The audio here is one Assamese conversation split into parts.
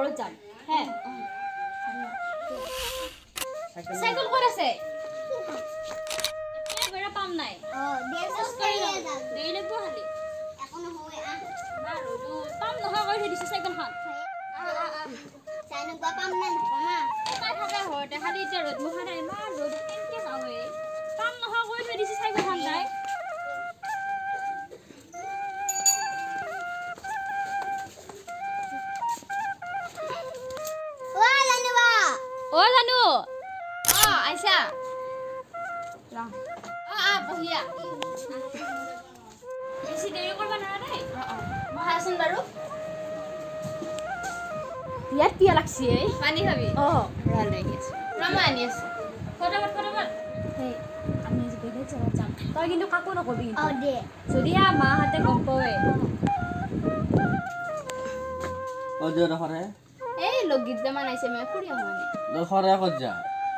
ঘৰত যাম হে সাইকেল ক'ত আছে একেবাৰে পাম নাই দেৰি লাগিব খালি পাম নহয় কৈ থৈ দিছে চাইকেলখন পাম না নাপামা পাই থাকে ঘৰতে খালি এতিয়া ৰ'দ মুখা নাই ইমান ৰ'দ কেনেকৈ যাওঁ পাম নহয় কৈ থৈ দিছে চাইকেলখন তাই অ জানো অ আইছা বহিয়া বেছি দেৰি কৰিব নোৱাৰা দেই মই আছোন বাৰু ইয়াত পিয়া লাগছি পানী খাবি ভাল লাগি আছে ৰামা আনি আছে ফটাফট হেই আমি আজি বেলেগ জেগাত যাম তই কিন্তু কাকো নকবি দে যদি মাহঁতে গম পাৱে দখৰে এই লোকগীত জামান আইছে মই ফুৰি আহো মানে দখৰে ক'ত যা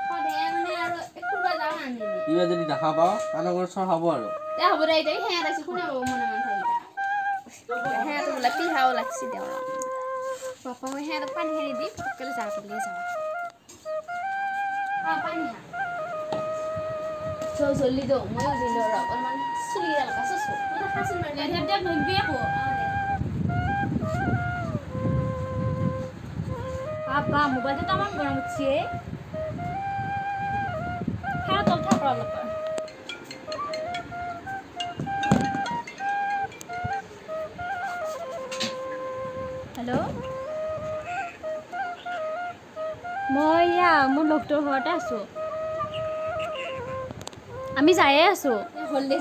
সদায় মানে আৰু ফুৰিব যাওঁ আনিলে কিবা যদি দেখা পাওঁ কাণৰ ঘৰত চৰ হ'ব আৰু দে হ'ব দে এতিয়া সেয়া আছে কোনে পাব মনে মন থাকিব সেয়াটো বোলে পিহাও লাগছি দেও পাপা মই সেয়া পানী খানি দি পটকলে যাওঁ বুলিয়ে যাওঁ পানী খা জল্দি দিওঁ ময়ো দিলোঁ আৰু অকণমান চুলি লগাই চুচো মই খাচোন বাৰু দে নদবি আকৌ পাপা মোবাইলটো তামান গৰম উঠছি সেয়া তল থাক অলপ হেল্ল' মই মোৰ লগটোৰ ঘৰতে আছোঁ আমি যায়ে আছোঁ হ'ল দে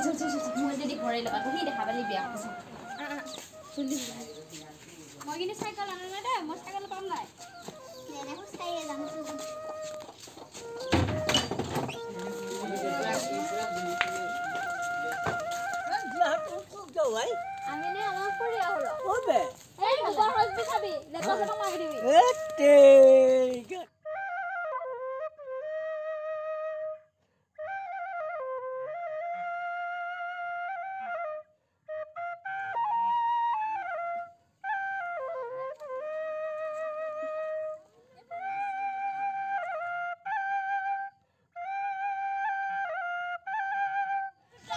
মই যদি ঘৰে লগাটো সি দেখা পালি বিয়া মই কিন্তু চাইকেল আনা নাই দেই মই চাইকেল পাম নাই আমি নে অলপ ফুৰি আহো Obe. এই ঘৰ হলবি খাবি লেপা চেপা মাৰি দিবি Este.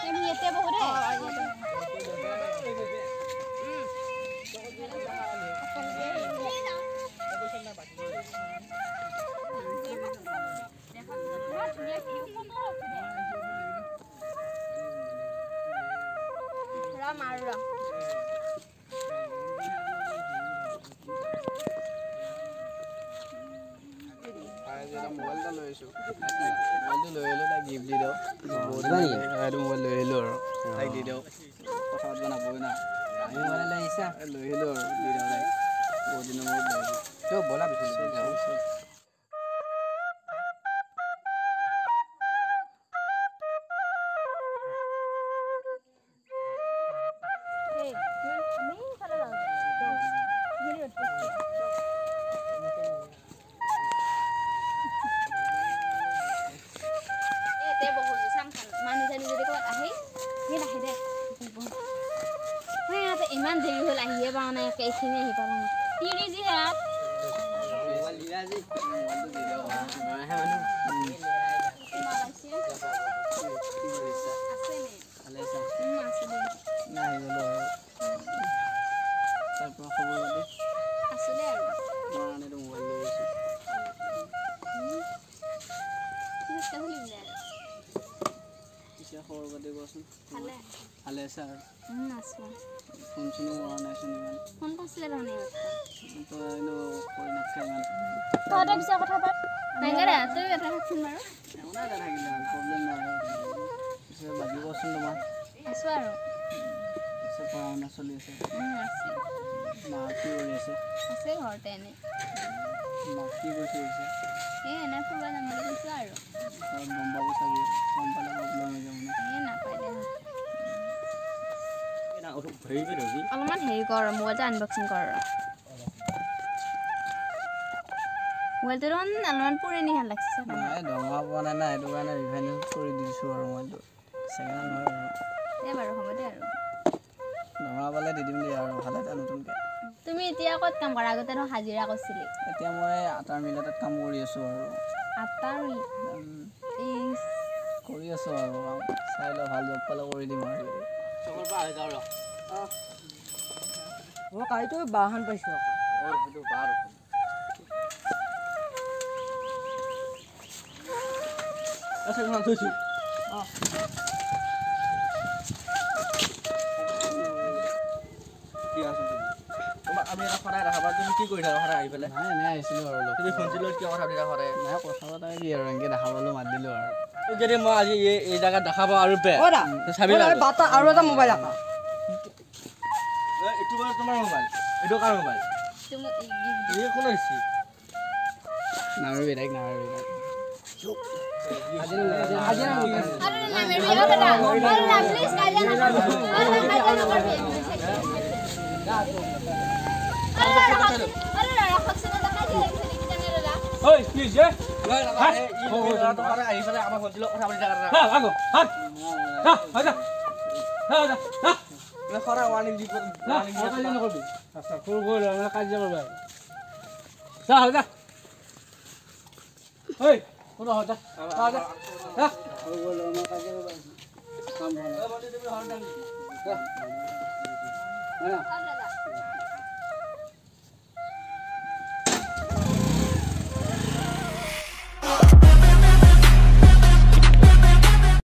আমি ইয়াতে বহু দে মোবাইলটা লৈ আহিছোঁ মোবাইলটো লৈ আহিলোঁ তাইক গিফ্ট দি দিওঁ সেইটো মোবাইল লৈ আহিলোঁ আৰু তাইক দি দিওঁ কথা পাতিব নাপাবই না আমি মোবাইল লৈ আহিছা লৈ আহিলোঁ আৰু দি দিওঁ তাইক বহুত দিনৰ মূৰত লৈ আহিছোঁ চব বলা পিছলৈ ইমান দেৰি হ'ল আহিয়ে পোৱা নাই এইখিনি আহি পাব তিৰি যি হাত মোবাইল দিয়া আজি মোবাইলটো দি দিওঁ নয়াহে মানুহ নাই গ'লো তাৰপৰা খবৰ পাতি আছো দে আৰু তোমাৰ কাৰণেতো মোবাইল লৈ আহিছোঁ পিছে খবৰ পাতি কোৱাচোন ভালে ভালে আছে আৰু আছো ফোন চোনো কৰা নাইচোন ইমান ফোন কৰিছিলে ধৰণে তই এনেও কৰি নাথাকে ইমান তহঁতে পিছে কথা পাত নাগে দে তই এটা থাকচোন বাৰু একো নাই তাত থাকিলে প্ৰব্লেম নাই পিছে বাকী কোৱাচোন তোমাৰ আছো আৰু পিছে পঢ়া শুনা চলি আছে আছে মা কি কৰি আছে আছে ঘৰতে এনেই মা কি কৰি থৈ আহিছে এই এনে ফুৰিব যাম বুলি কৈছোঁ আৰু ঘৰত গম পাব চাগে গম পালে প্ৰব্লেম হৈ যাব মানে এই নাপায় দে হেৰি অলপমান হেৰি কৰ মোবাইলটো আনবক্সিং কৰ মোবাইলটো অলপমান পুৰণি হেন লাগিছে নাই দৰমহা পোৱা নাই না সেইটো কাৰণে ৰিফাইনেন্স কৰি দিছোঁ আৰু মইতো ছেকেণ্ড হেণ্ড নহয় বাৰু দে বাৰু হ'ব দে আৰু দৰমহা পালে দি দিম দিয়া আৰু ভালে এটা নতুনকৈ তুমি এতিয়া ক'ত কাম কৰা আগতে ন হাজিৰা কৰিছিলি এতিয়া মই আটাৰ মিল এটাত কাম কৰি আছো আৰু আটাৰ কৰি আছো আৰু চাই লওঁ ভাল জব পালে কৰি দিম আৰু চবৰ পৰা আহি যাওঁ ৰ মই কাইটো বাহন পাইছোঁ সেইটো বাৰ আছে না থৈছো কি আছে তোমাক আমি এটা সদায় ৰাখাবা তুমি কি কৰি থাকা সদায় আহি পেলাই নাই এনে আহিছিলোঁ আৰু তুমি ফোনটো লৈ কিয় কথা পাতি সদায় নাই কথা পতা কি আৰু এনেকৈ দেখা পালোঁ মাত দিলোঁ আৰু যদি মই আজি এই জাগাত দেখা পাওঁ আৰু বে অ'ৰা চাবি বাটা আৰু এটা মোবাইল আকা এইটো বাৰু তোমাৰ মোবাইল এইটো কাৰ মোবাইল এই কোন আহিছে নামাৰিবি তাইক নামাৰিবি তাইক ঐ প্লিজ এ আহি পেলাই আমাৰ ভণ্টিৰ লগত কথা পাতি থাকা হা আগো হা হা আজা হা আজা হা সদায় ৱাৰ্ণিং দি না কাজিয়া নকৰবি আচ্ছা সৰু সৰু ল'ৰা কাজিয়া কৰবা যা যা ঐ কোন যা যা যা যা তুমি